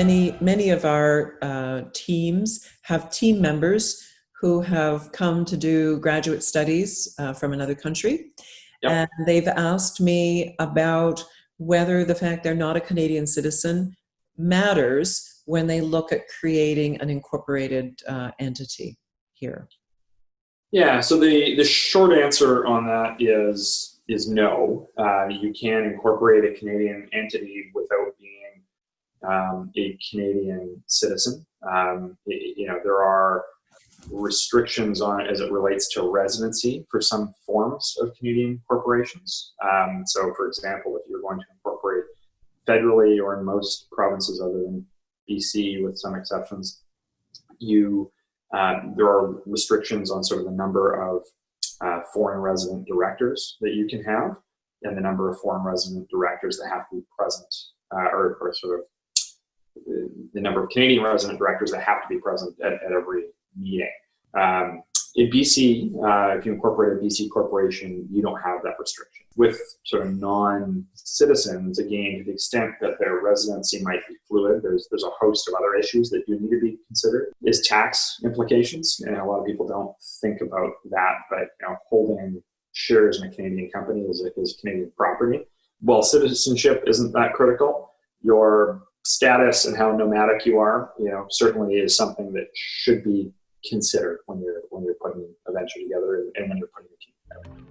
many of our teams have team members who have come to do graduate studies from another country. Yep. And they've asked me about whether the fact they're not a Canadian citizen matters when they look at creating an incorporated entity here. Yeah, so the short answer on that is no. You can incorporate a Canadian entity without being a Canadian citizen. There are restrictions on it as it relates to residency for some forms of Canadian corporations. So, for example, if you're going to incorporate federally or in most provinces other than BC, with some exceptions, there are restrictions on sort of the number of foreign resident directors that you can have, and the number of foreign resident directors that have to be present, or sort of the number of Canadian resident directors that have to be present at every meeting. In BC, if you incorporate a BC corporation, you don't have that restriction. With sort of non-citizens, again, to the extent that their residency might be fluid, there's a host of other issues that do need to be considered. Is tax implications, and a lot of people don't think about that, but holding shares in a Canadian company is Canadian property. Well, citizenship isn't that critical. Your status and how nomadic you are, certainly is something that should be considered when you're putting a venture together and when you're putting a team together.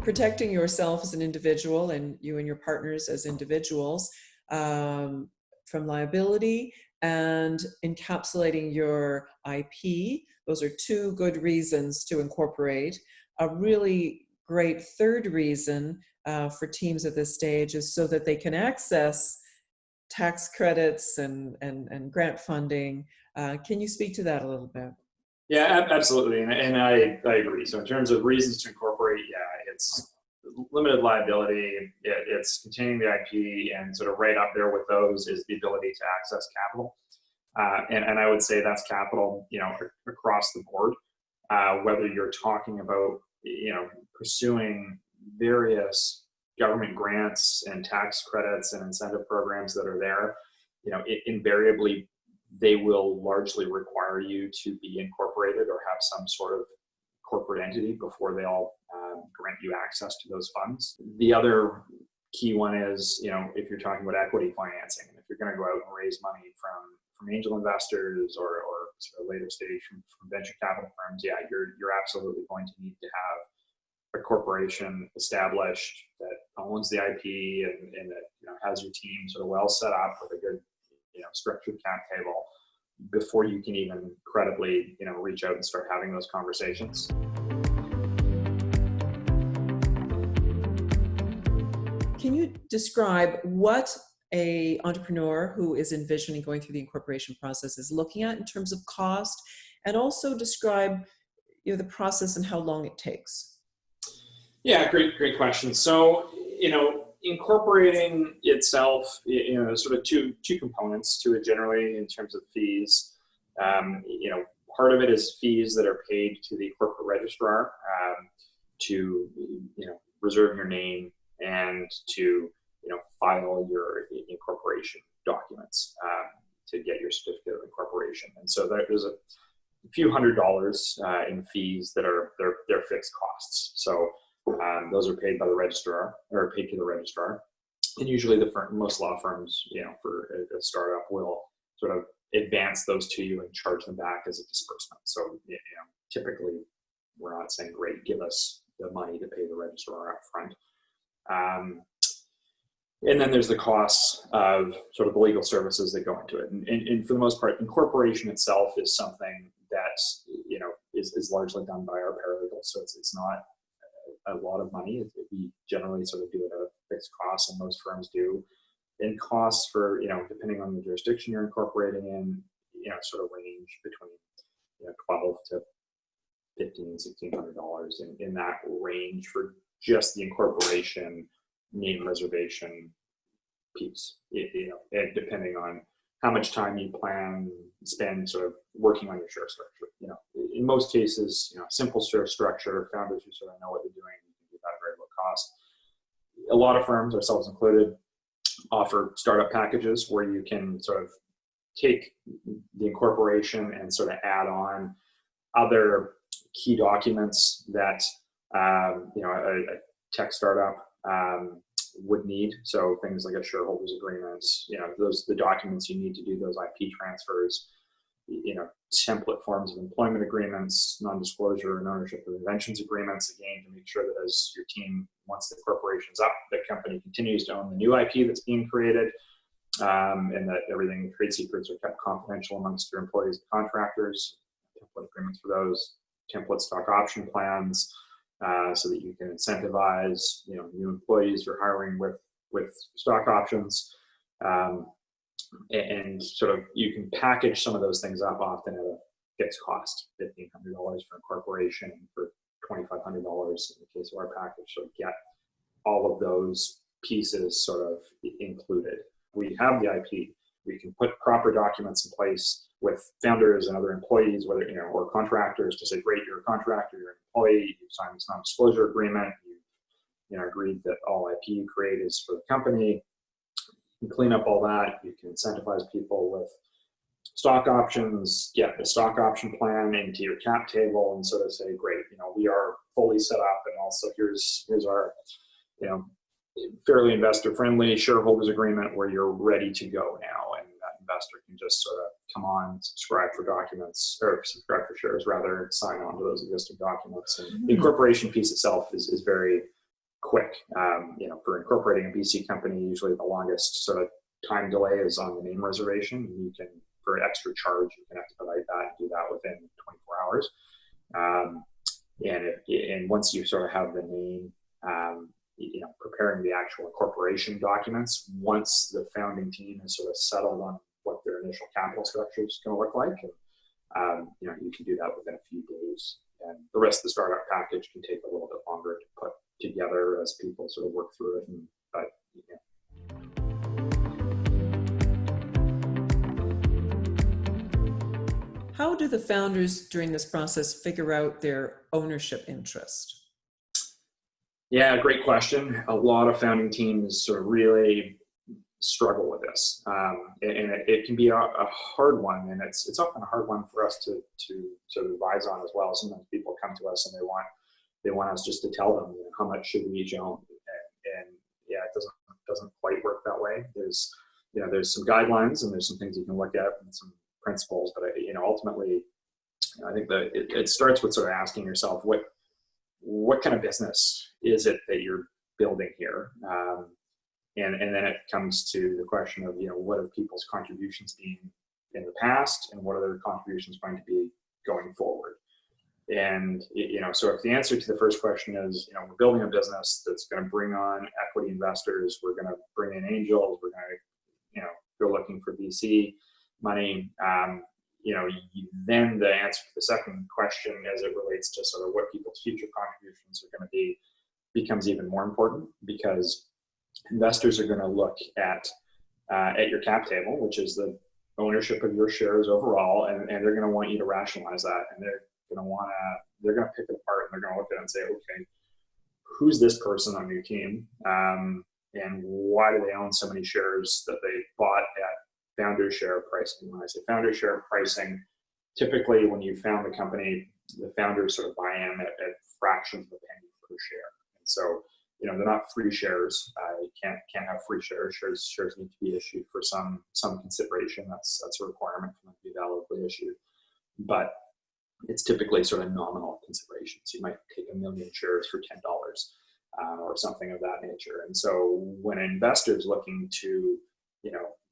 Protecting yourself as an individual and you and your partners as individuals from liability and encapsulating your IP. Those are two good reasons to incorporate. A really great third reason for teams at this stage is so that they can access tax credits and grant funding. Can you speak to that a little bit? Yeah, absolutely. And I agree. So in terms of reasons to incorporate, it's limited liability, it's containing the IP, and sort of right up there with those is the ability to access capital. And I would say that's capital, across the board, whether you're talking about, pursuing various government grants and tax credits and incentive programs that are there, invariably they will largely require you to be incorporated or have some sort of corporate entity before they'll grant you access to those funds. The other key one is, if you're talking about equity financing, if you're going to go out and raise money from angel investors or sort of later stage from venture capital firms, you're absolutely going to need to have a corporation established that owns the IP and that has your team sort of well set up with a good structured cap table before you can even credibly reach out and start having those conversations. Can you describe what a entrepreneur who is envisioning going through the incorporation process is looking at in terms of cost, and also describe the process and how long it takes? Yeah, great question. So, incorporating itself, sort of two components to it generally in terms of fees. Part of it is fees that are paid to the corporate registrar to, reserve your name and to, file your incorporation documents to get your certificate of incorporation. And so there's a few $100s in fees that are they're fixed costs. So those are paid by the registrar or paid to the registrar. And usually most law firms, for a startup will sort of advance those to you and charge them back as a disbursement. So, typically we're not saying, great, give us the money to pay the registrar up front. And then there's the costs of sort of the legal services that go into it. And for the most part, incorporation itself is something that, is largely done by our paralegals. So it's not a lot of money. We generally sort of do it at a fixed cost, and most firms do. And costs for, depending on the jurisdiction you're incorporating in, sort of range between, $1,200 to $1,500, $1,600 in that range for just the incorporation name reservation piece, and depending on how much time you spend sort of working on your share structure. In most cases, simple share structure, founders who sort of know what they're doing, you can do that at very low cost. a lot of firms, ourselves included, offer startup packages where you can sort of take the incorporation and sort of add on other key documents that a tech startup would need. So things like a shareholders agreement, the documents you need to do those IP transfers, template forms of employment agreements, non-disclosure and ownership of inventions agreements, again, to make sure that as your team, once the corporation's up, the company continues to own the new IP that's being created, and that everything, trade secrets are kept confidential amongst your employees and contractors, template agreements for those, template stock option plans, so that you can incentivize, new employees you're hiring with stock options, and sort of you can package some of those things up often at a fixed cost, $1,500 for incorporation and for $2,500 in the case of our package. So get all of those pieces sort of included. We have the IP. We can put proper documents in place with founders and other employees, whether, or contractors, to say, great, you're a contractor, you're an employee, you've signed this non-disclosure agreement, you've agreed that all IP you create is for the company. You can clean up all that. You can incentivize people with stock options, get the stock option plan into your cap table and sort of say, great, we are fully set up, and also here's our, fairly investor-friendly shareholders agreement where you're ready to go now, and that investor can just sort of come on, subscribe for documents, or subscribe for shares rather, sign on to those existing documents. And the incorporation piece itself is very quick. For incorporating a BC company, usually the longest sort of time delay is on the name reservation. You can, for an extra charge, you can expedite that and do that within 24 hours. And once you sort of have the name, preparing the actual incorporation documents, once the founding team has sort of settled on what their initial capital structure is going to look like, and you can do that within a few days. And the rest of the startup package can take a little bit longer to put together as people sort of work through it. How do the founders during this process figure out their ownership interest? Yeah, great question. A lot of founding teams sort of really struggle with this, and it can be a hard one, and it's often a hard one for us to sort of advise on as well. Sometimes people come to us and they want us just to tell them how much should we each own, and yeah, it doesn't quite work that way. There's some guidelines and there's some things you can look at and some principles, but ultimately, I think that it starts with sort of asking yourself what kind of business is it that you're building here, and then it comes to the question of what have people's contributions been in the past, and what are their contributions going to be going forward. And so if the answer to the first question is we're building a business that's going to bring on equity investors, we're going to bring in angels, we're going to go looking for VC money, then the answer to the second question as it relates to sort of what people's future contributions are going to be becomes even more important, because investors are going to look at your cap table, which is the ownership of your shares overall, and they're going to want you to rationalize that, and they're going to pick it apart, and they're going to look at it and say, okay, who's this person on your team, and why do they own so many shares that they bought at founder share pricing? When I say founder share pricing, typically when you found the company, the founders sort of buy in at fractions of a penny per share. And so, they're not free shares. You can't have free shares. Shares need to be issued for some consideration. That's a requirement for them to be validly issued. But it's typically sort of nominal consideration. So you might take 1 million shares for $10 or something of that nature. And so when an investor is looking to,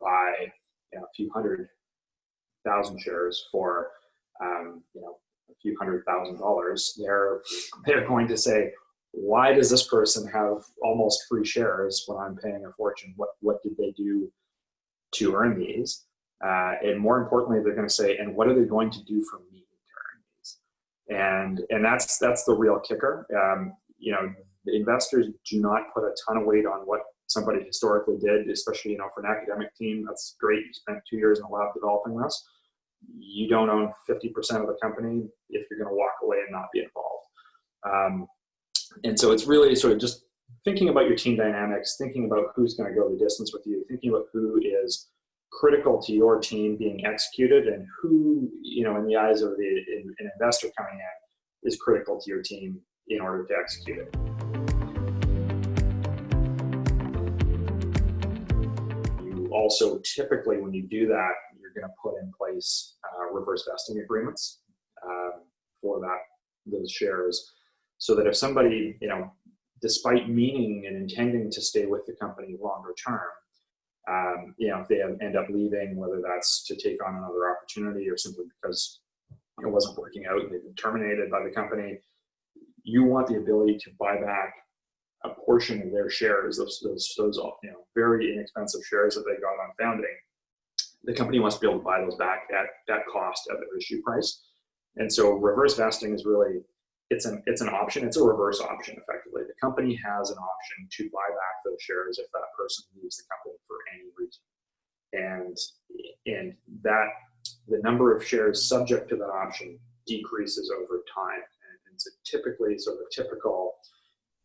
buy a few 100,000 shares for, a few $100,000, they're going to say, why does this person have almost free shares when I'm paying a fortune? What did they do to earn these? And more importantly, they're going to say, and what are they going to do for me to earn these? And that's the real kicker. The investors do not put a ton of weight on what somebody historically did, especially, for an academic team. That's great. You spent 2 years in the lab developing this. You don't own 50% of the company if you're going to walk away and not be involved. And so it's really sort of just thinking about your team dynamics, thinking about who's going to go the distance with you, thinking about who is critical to your team being executed, and who, in the eyes of an investor coming in, is critical to your team in order to execute it. You also typically, when you do that, you're going to put in place reverse vesting agreements for those shares, so that if somebody, despite meaning and intending to stay with the company longer term, if they end up leaving, whether that's to take on another opportunity or simply because it wasn't working out and they've been terminated by the company, you want the ability to buy back a portion of their shares, those very inexpensive shares that they got on founding. The company wants to be able to buy those back at cost at their issue price. And so reverse vesting is really, it's an option. It's a reverse option, effectively. The company has an option to buy back those shares if that person leaves the company for any reason. And that the number of shares subject to that option decreases over time. And so typically, sort of a typical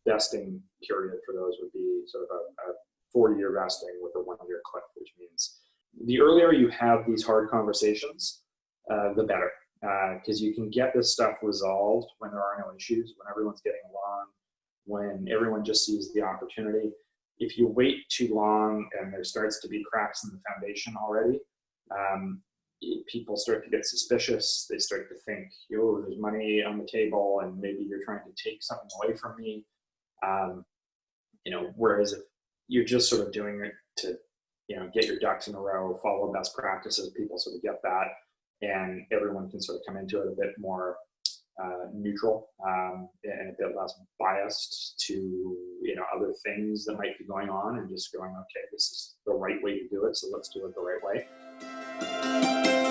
vesting period for those would be sort of a 4-year vesting with a 1-year cliff, which means the earlier you have these hard conversations, the better. Because you can get this stuff resolved when there are no issues, when everyone's getting along, when everyone just sees the opportunity. If you wait too long and there starts to be cracks in the foundation already, people start to get suspicious. They start to think, there's money on the table and maybe you're trying to take something away from me. Whereas if you're just sort of doing it to, get your ducks in a row, follow best practices, people sort of get that. And everyone can sort of come into it a bit more neutral and a bit less biased to other things that might be going on, and just going, okay, this is the right way to do it, so let's do it the right way.